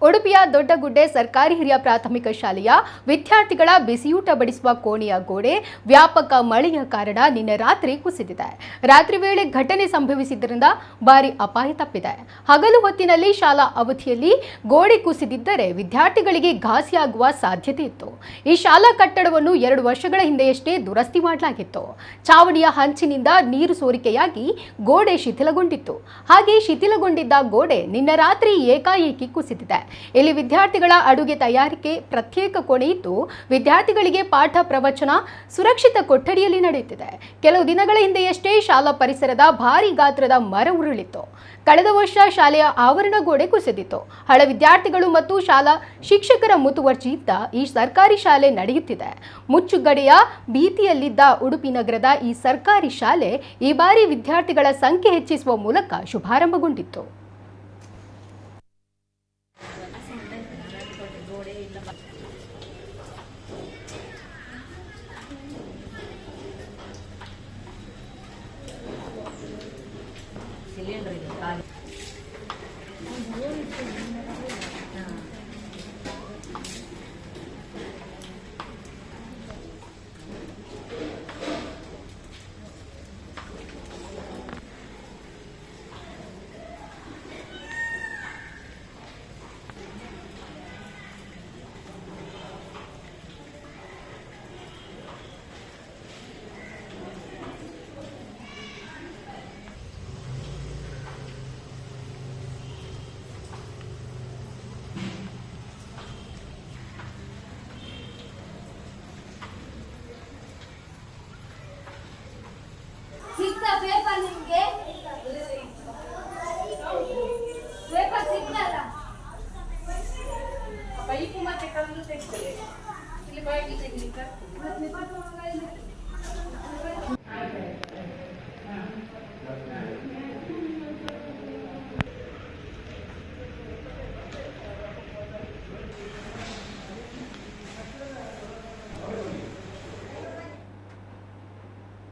ಉಡುಪಿಯ ದೊಡ್ಡಗುಡ್ಡೆ ಸರ್ಕಾರಿ ಹಿರಿಯ ಪ್ರಾಥಮಿಕ ಶಾಲೆಯ ವಿದ್ಯಾರ್ಥಿಗಳ ಬಿಸಿಯೂಟ ಬಡಿಸುವ ಕೋಣೆಯ ಗೋಡೆ ವ್ಯಾಪಕ ಮಳೆಯ ಕಾರಣ ನಿನ್ನೆ ರಾತ್ರಿ ಕುಸಿದಿದೆ. ರಾತ್ರಿ ವೇಳೆ ಘಟನೆ ಸಂಭವಿಸಿದ್ದರಿಂದ ಭಾರಿ ಅಪಾಯ ತಪ್ಪಿದೆ. ಹಗಲು ಹೊತ್ತಿನಲ್ಲಿ ಶಾಲಾ ಅವಧಿಯಲ್ಲಿ ಗೋಡೆ ಕುಸಿದಿದ್ದರೆ ವಿದ್ಯಾರ್ಥಿಗಳಿಗೆ ಘಾಸಿಯಾಗುವ ಸಾಧ್ಯತೆ ಇತ್ತು. ಈ ಶಾಲಾ ಕಟ್ಟಡವನ್ನು 2 ವರ್ಷಗಳ ಹಿಂದೆಯಷ್ಟೇ ದುರಸ್ತಿ ಮಾಡಲಾಗಿತ್ತು. ಚಾವಣಿಯ ಹಂಚಿನಿಂದ ನೀರು ಸೋರಿಕೆಯಾಗಿ ಗೋಡೆ ಶಿಥಿಲಗೊಂಡಿತ್ತು. ಹಾಗೆ ಶಿಥಿಲಗೊಂಡಿದ್ದ ಗೋಡೆ ನಿನ್ನೆ ರಾತ್ರಿ ಏಕಾಏಕಿ ಕುಸಿದಿದೆ. ಇಲ್ಲಿ ವಿದ್ಯಾರ್ಥಿಗಳ ಅಡುಗೆ ತಯಾರಿಕೆ ಪ್ರತ್ಯೇಕ ಕೋಣೆ ಇದ್ದು ವಿದ್ಯಾರ್ಥಿಗಳಿಗೆ ಪಾಠ ಪ್ರವಚನ ಸುರಕ್ಷಿತ ಕೊಠಡಿಯಲ್ಲಿ ನಡೆಯುತ್ತಿದೆ. ಕೆಲವು ದಿನಗಳ ಹಿಂದೆಯಷ್ಟೇ ಶಾಲಾ ಪರಿಸರದ ಭಾರಿ ಗಾತ್ರದ ಮರ ಉರುಳಿತ್ತು. ಕಳೆದ ವರ್ಷ ಶಾಲೆಯ ಆವರಣ ಗೋಡೆ ಕುಸಿದಿತ್ತು. ಹಳ ವಿದ್ಯಾರ್ಥಿಗಳು ಮತ್ತು ಶಾಲಾ ಶಿಕ್ಷಕರ ಮುತುವರ್ಜಿಯಿಂದ ಈ ಸರ್ಕಾರಿ ಶಾಲೆ ನಡೆಯುತ್ತಿದೆ. ಮುಚ್ಚುಗಡೆಯ ಭೀತಿಯಲ್ಲಿದ್ದ ಉಡುಪಿ ನಗರದ ಈ ಸರ್ಕಾರಿ ಶಾಲೆ ಈ ಬಾರಿ ವಿದ್ಯಾರ್ಥಿಗಳ ಸಂಖ್ಯೆ ಹೆಚ್ಚಿಸುವ ಮೂಲಕ ಶುಭಾರಂಭಗೊಂಡಿತ್ತು. ಸಿಲಿಂಡರ್ ಇದೆ ಖಾಲಿ. ಪೇಪರ್ ನಿಮಗೆ ಪೇಪರ್ ಸಿಗ್ತಲ್ಲ ಪೈಪು ಮತ್ತೆ ಕಲ್ಲು ತೆಗ್ತದೆ ಇಲ್ಲಿ ಬಾಯಿ ತೆಗಿಲಿಕ್ಕೆ